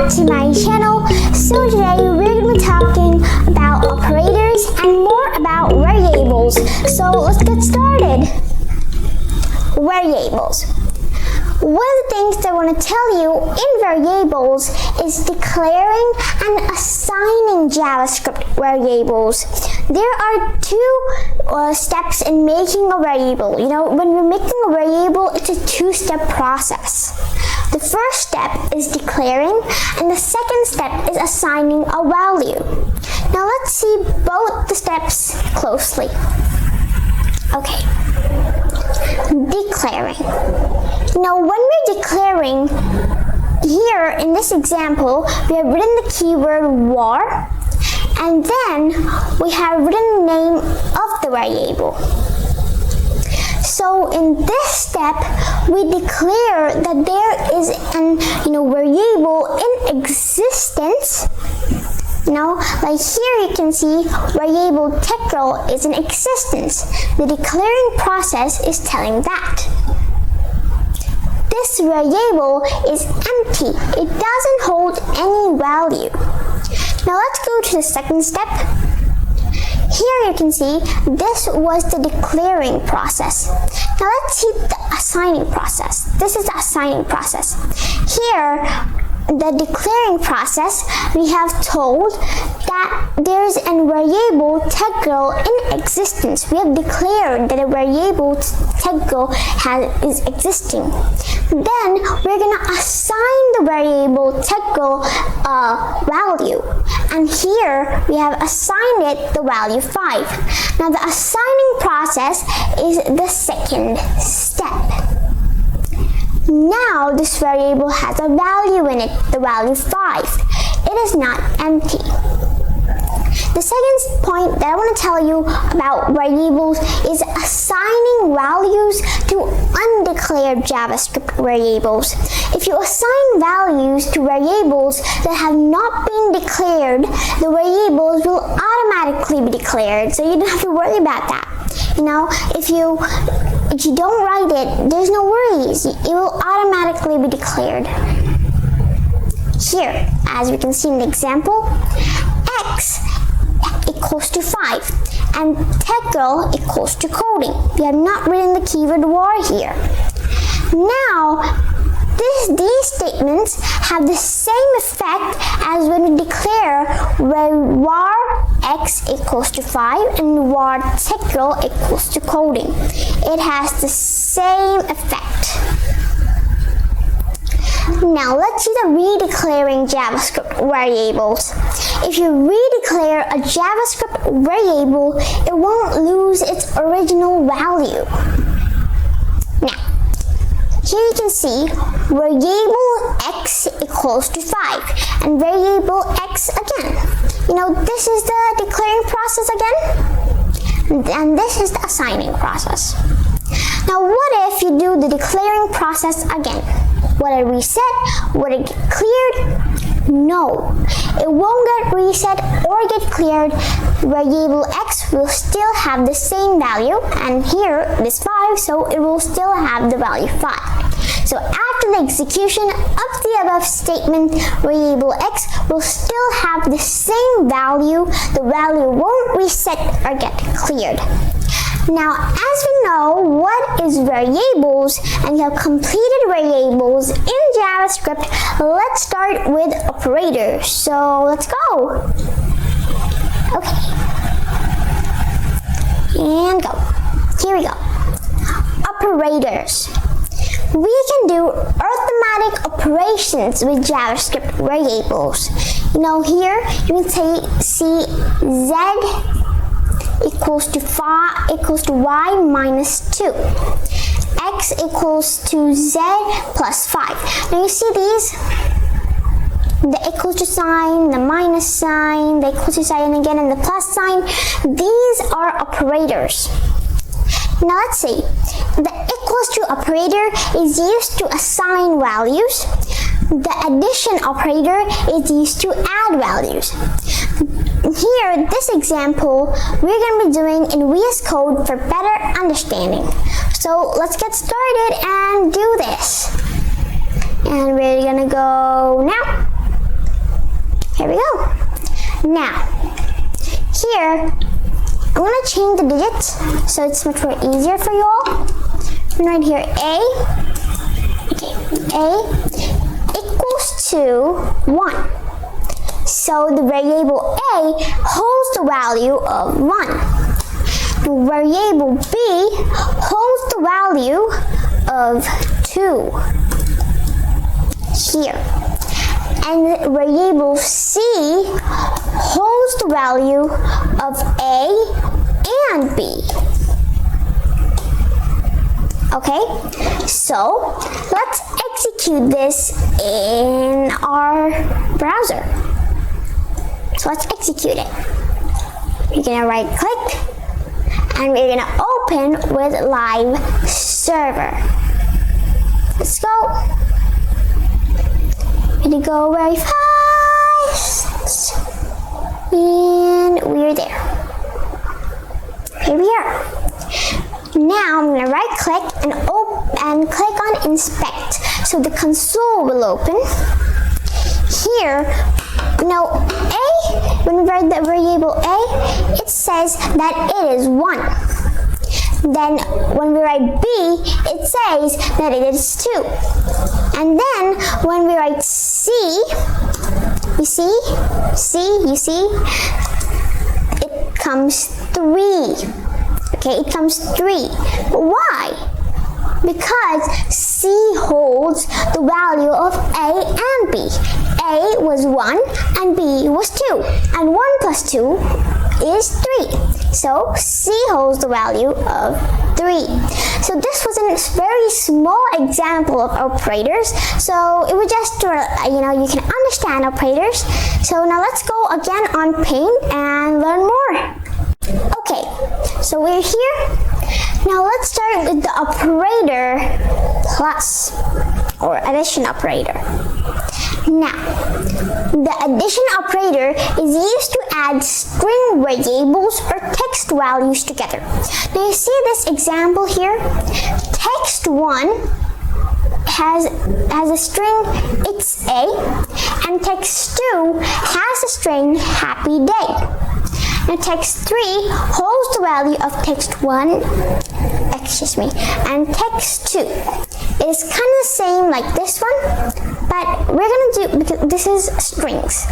back to my channel. So today we're going to be talking about operators and more about variables. So let's get started. Variables. One of the things that I want to tell you in variables is declaring and assigning JavaScript variables. There are two steps in making a variable. You know, when we're making a variable, it's a two-step process. The first step is declaring, and the second step is assigning a value. Now let's see both the steps closely. Okay. Declaring. Now when we're declaring, here in this example, we have written the keyword var, and then we have written the name of the variable. So in this step, we declare that there is an variable in existence. Like here you can see variable techgirl is in existence. The declaring process is telling that. This variable is empty. It doesn't hold any value. Now let's go to the second step. Here you can see this was the declaring process. Now let's see the assigning process. This is the assigning process. Here, the declaring process, we have told that there is a variable techgirl in existence. We have declared that a variable techgirl is existing. Then we're going to assign the variable techgirl a value. And here we have assigned it the value 5. Now the assigning process is the second step. Now this variable has a value in it, the value 5. It is not empty. The second point that I want to tell you about variables is assigning values to undeclared JavaScript variables. If you assign values to variables that have not been declared, the variables will automatically be declared, so you don't have to worry about that. If you don't write it, there's no worries. It will automatically be declared. Here, as we can see in the example, x equals to 5 and techgirl equals to coding. We have not written the keyword var here. Now, these statements have the same effect as when we declare var x equals to 5 and var techgirl equals to coding. It has the same effect. Now let's see the redeclaring JavaScript variables. If you redeclare a JavaScript variable, it won't lose its original value. Now, here you can see variable x equals to 5 and variable x again. This is the declaring process again, and this is the assigning process. Now what if you do the declaring process again? Would it reset? Would it get cleared? No, it won't get reset or get cleared. Variable x will still have the same value, and here it is 5, so it will still have the value 5. So after the execution of the above statement, variable x will still have the same value. The value won't reset or get cleared. Now, as we know what is variables and you have completed variables in JavaScript, let's start with operators. So let's go. Okay. And go. Here we go. Operators. We can do arithmetic operations with JavaScript variables. Here you can see z equals to y minus 2. X equals to z plus 5. Now you see these? The equal to sign, the minus sign, the equal to sign again, and the plus sign. These are operators. Now let's see. The equals to operator is used to assign values. The addition operator is used to add values. Here, this example, we're going to be doing in VS Code for better understanding. So let's get started and do this. And we're going to go now. Here we go. Now, here, I'm going to change the digits so it's much more easier for you all. I'm going to write here A. Okay, A equals to 1. So the variable A holds the value of 1. The variable B holds the value of 2 here. And the variable C holds the value of A and B. Okay, so let's execute this in our browser. So let's execute it. We're gonna right click and we're gonna open with live server. Let's go. We're gonna go very fast. And we're there. Here we are. Now I'm gonna right click and click on inspect. So the console will open. Here, now A, when we write the variable A, it says that it is 1. Then when we write B, it says that it is 2. And then when we write C, you see, it comes 3. Okay, it comes 3. But why? Because C holds the value of A and B. A was 1 and B was 2. And 1 plus 2 is 3. So C holds the value of 3. So this was a very small example of operators. So it was just, you can understand operators. So now let's go again on Paint and learn more. Okay, so we're here. Now let's start with the operator plus or addition operator. Now, the addition operator is used to add string variables or text values together. Now you see this example here? Text 1 has a string, it's A, and text 2 has a string, happy day. Now text 3 holds the value of text 1, and text 2. It is kind of the same like this one, but we're going to do, because this is strings.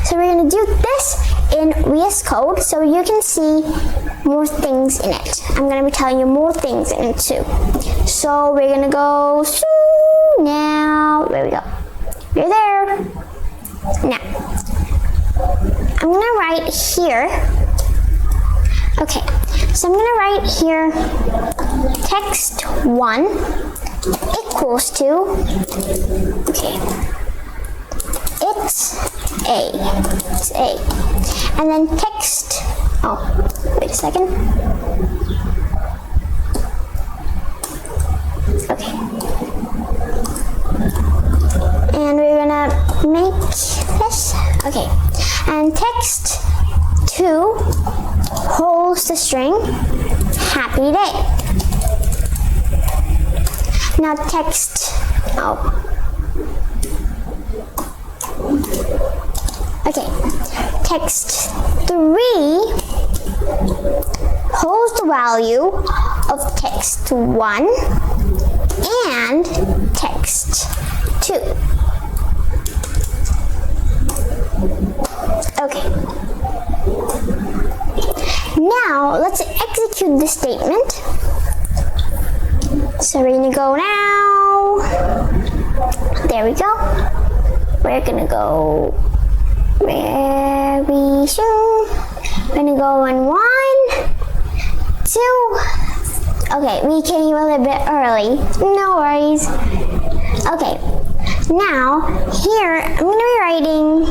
So we're going to do this in VS Code so you can see more things in it. I'm going to be telling you more things in it too. So we're going to go, now, there we go. You're there. Now, I'm going to write here. Okay, so I'm going to write here text 1 equals to, okay, it's A. And then text, wait a second. Okay. And we're going to make this, okay. And text 2 holds the string, happy day. Now text, okay, text 3 holds the value of text 1 and text 2. Okay. Now, let's execute this statement. So we're going to go now. There we go. We're going to go very soon. We're going to go on 1, 2. Okay, we came a little bit early. No worries. Okay. Now, here, I'm going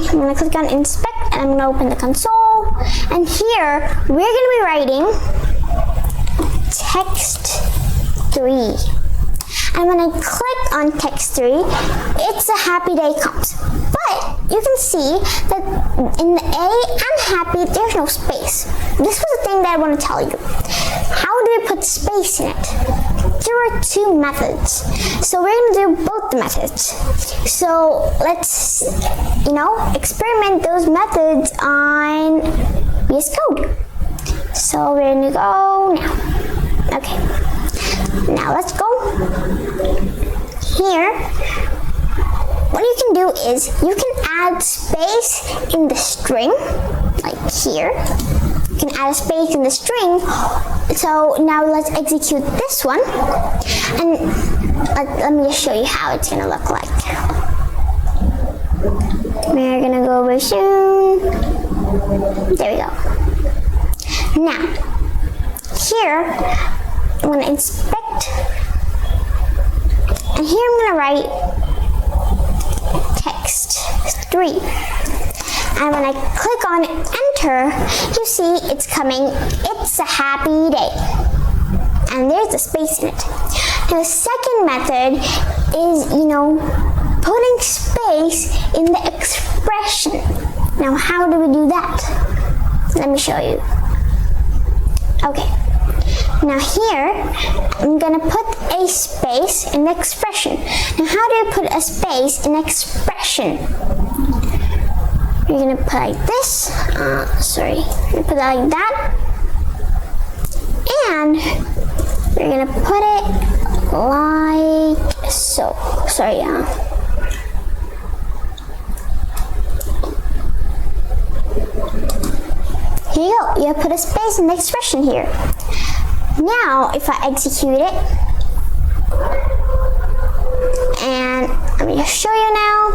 to click on inspect and I'm going to open the console. And here, we're going to be writing text 3. And when I click on text 3, it's a happy day comes. But you can see that in the A and happy, there's no space. This was a thing that I want to tell you. How do we put space in it? There are two methods. So we're going to do both the methods. So let's, experiment those methods on VS Code. So we're going to go now. Okay. Now let's go. Here, what you can do is you can add space in the string, like here. You can add a space in the string. So now let's execute this one, and let me just show you how it's gonna look like. We're gonna go over soon. There we go. Now, here I'm gonna inspect, and here I'm gonna write text 3. And when I click on enter, you see it's coming, it's a happy day. And there's a space in it. Now the second method is, putting space in the expression. Now how do we do that? Let me show you. Okay. Now here, I'm gonna put a space in the expression. Now how do you put a space in expression? You're gonna put like this, you're gonna put it like that, and you're gonna put it like so. Here you go, you put a space in the expression here. Now, if I execute it, and let me just show you now.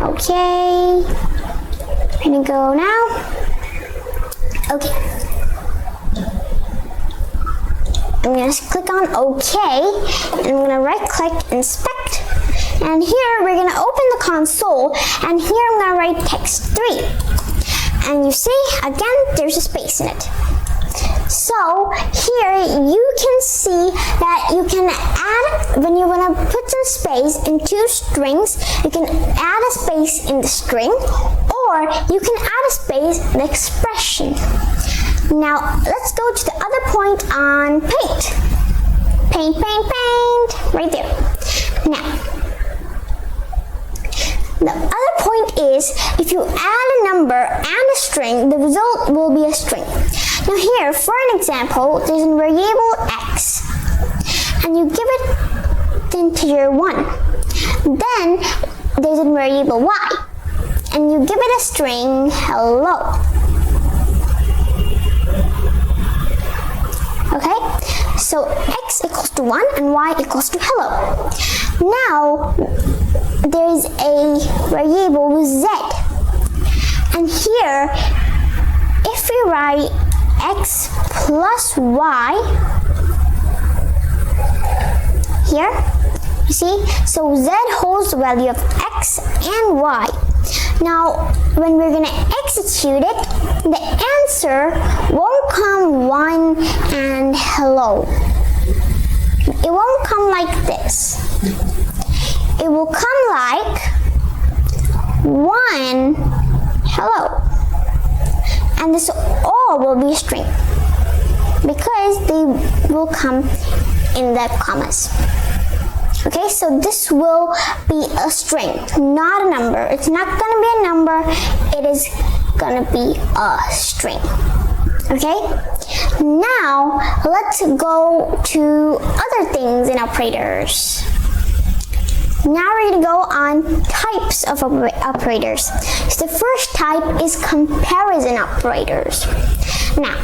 Okay, we're gonna go now. Okay, I'm gonna click on OK, and I'm gonna right click, inspect, and here we're gonna open the console, and here I'm gonna write text 3, and you see again there's a space in it. So here you can see that you can add, when you want to put some space in two strings, you can add a space in the string, or you can add a space in the expression. Now let's go to the other point on paint. Paint, right there. Now, the other point is, if you add a number and a string, the result will be a string. Now here, for an example, there's a variable x, and you give it the integer 1. Then there's a variable y, and you give it a string hello. Okay, so x equals to 1 and y equals to hello. Now there's a variable z, and here if we write x plus y here, you see, so z holds the value of x and y. Now when we're gonna execute it, the answer won't come 1 and hello. It won't come like this. It will come like 1 hello, and this all will be a string because they will come in the commas. Okay, so this will be a string, not a number. It's not gonna be a number, it is gonna be a string. Okay, now let's go to other things in operators. Now we're going to go on types of operators. So the first type is comparison operators. Now,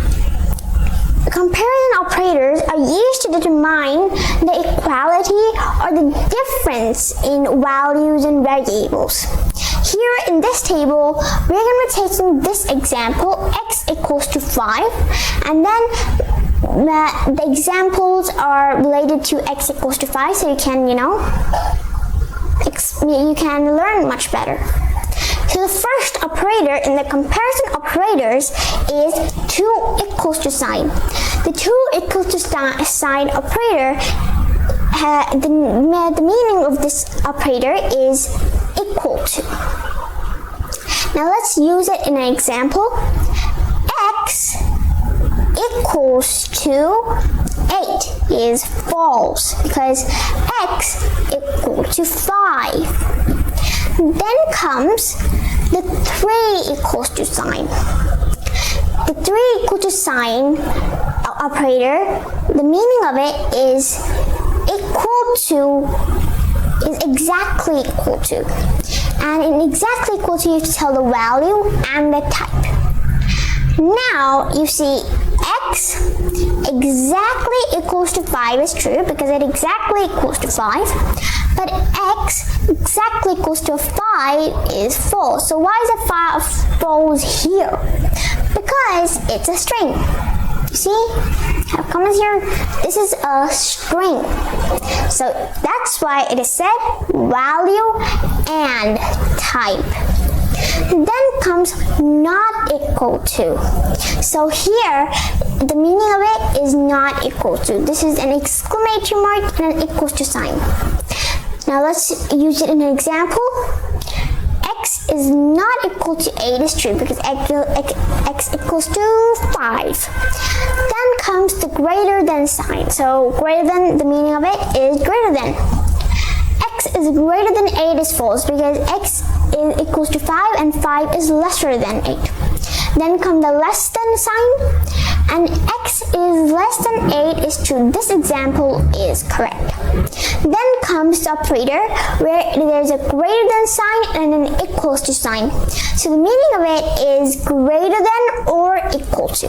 comparison operators are used to determine the equality or the difference in values and variables. Here in this table, we're going to be taking this example, x equals to 5, and then the examples are related to x equals to 5, so you can, you can learn much better. So the first operator in the comparison operators is 2 equals to sign. The 2 equals to sign operator, the meaning of this operator is equal to. Now let's use it in an example. X equals to 8 is false because X equals to 5. Then comes the 3 equals to sign. The 3 equal to sign operator, the meaning of it is exactly equal to. And in exactly equal to, you have to tell the value and the type. Now you see X exactly equals to 5 is true because it exactly equals to 5. But X exactly equals to 5 is false. So why is it false here? Because it's a string. You see? Have comments here? This is a string. So that's why it is said value and type. Then comes not equal to. So here, the meaning of it is not equal to. This is an exclamation mark and an equals to sign. Now let's use it in an example. X is not equal to 8 is true because X equals to 5. Then comes the greater than sign. So greater than, the meaning of it is greater than. X is greater than 8 is false because X is equals to 5 and 5 is lesser than 8. Then come the less than sign, and X is less than 8 is true. This example is correct. Then comes the operator where there's a greater than sign and an equals to sign. So the meaning of it is greater than or equal to.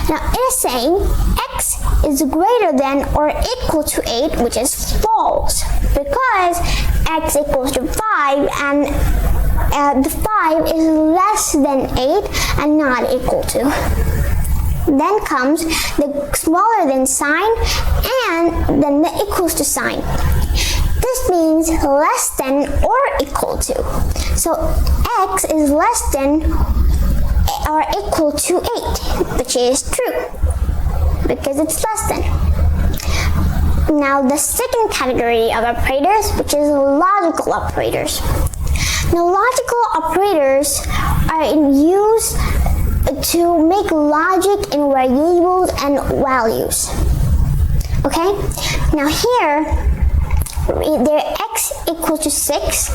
Now it is saying X is greater than or equal to 8, which is false because X equals to 5 and the 5 is less than 8 and not equal to. Then comes the smaller than sign and then the equals to sign. This means less than or equal to. So X is less than or equal to 8, which is true because it's less than. Now the second category of operators, which is logical operators. Now logical operators are in use to make logic in variables and values. Okay? Now here, their X equals to 6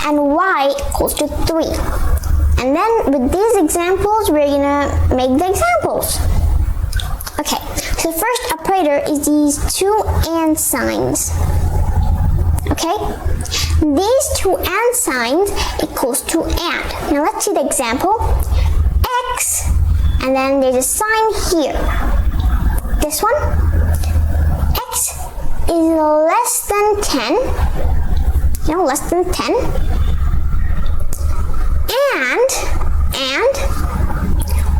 and Y equals to 3. And then with these examples, we're gonna make the examples. Okay, so the first operator is these two and signs. Okay? These two and signs equals to and. Now let's see the example. X, and then there's a sign here. This one. X is less than 10. Less than 10. And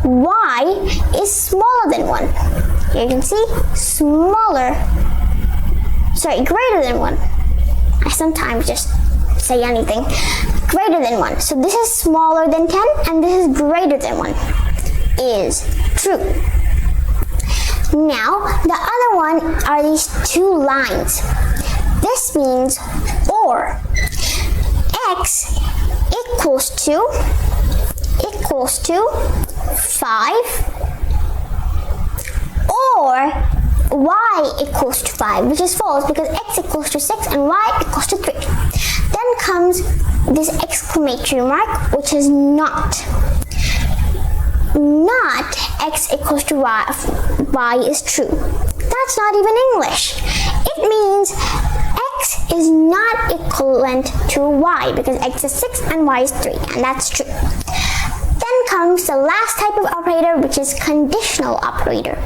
Y is smaller than 1. Here you can see greater than 1. I sometimes just say anything. Greater than 1. So this is smaller than 10 and this is greater than 1. Is true. Now, the other one are these two lines. This means or. X equals to 5 or Y equals to 5, which is false because X equals to 6 and Y equals to 3. Then comes this exclamation mark, which is not. Not X equals to Y is true. That's not even English. It means X is not equivalent to Y because X is 6 and Y is 3, and that's true. Then comes the last type of operator, which is conditional operator.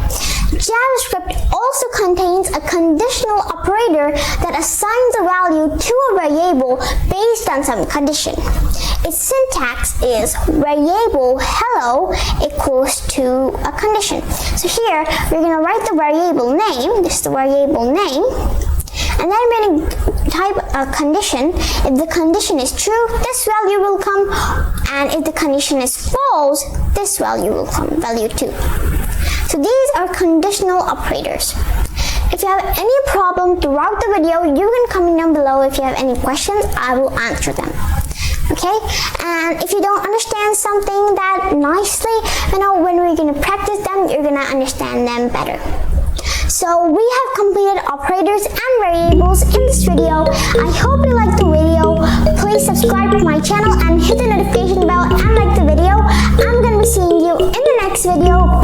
JavaScript also contains a conditional operator that assigns a value to a variable based on some condition. Its syntax is variable hello equals to a condition. So here we're going to write the variable name. This is the variable name. And then we're going to type a condition. If the condition is true, this value will come. And if the condition is false, this value will come, value 2. So these are conditional operators. If you have any problem throughout the video, you can comment down below. If you have any questions, I will answer them. Okay, and if you don't understand something that nicely, when we're going to practice them, you're going to understand them better. So we have completed operators and variables in this video. I hope you liked the video. Please subscribe to my channel and hit the notification bell and like the video. I'm going to be seeing you in the next video.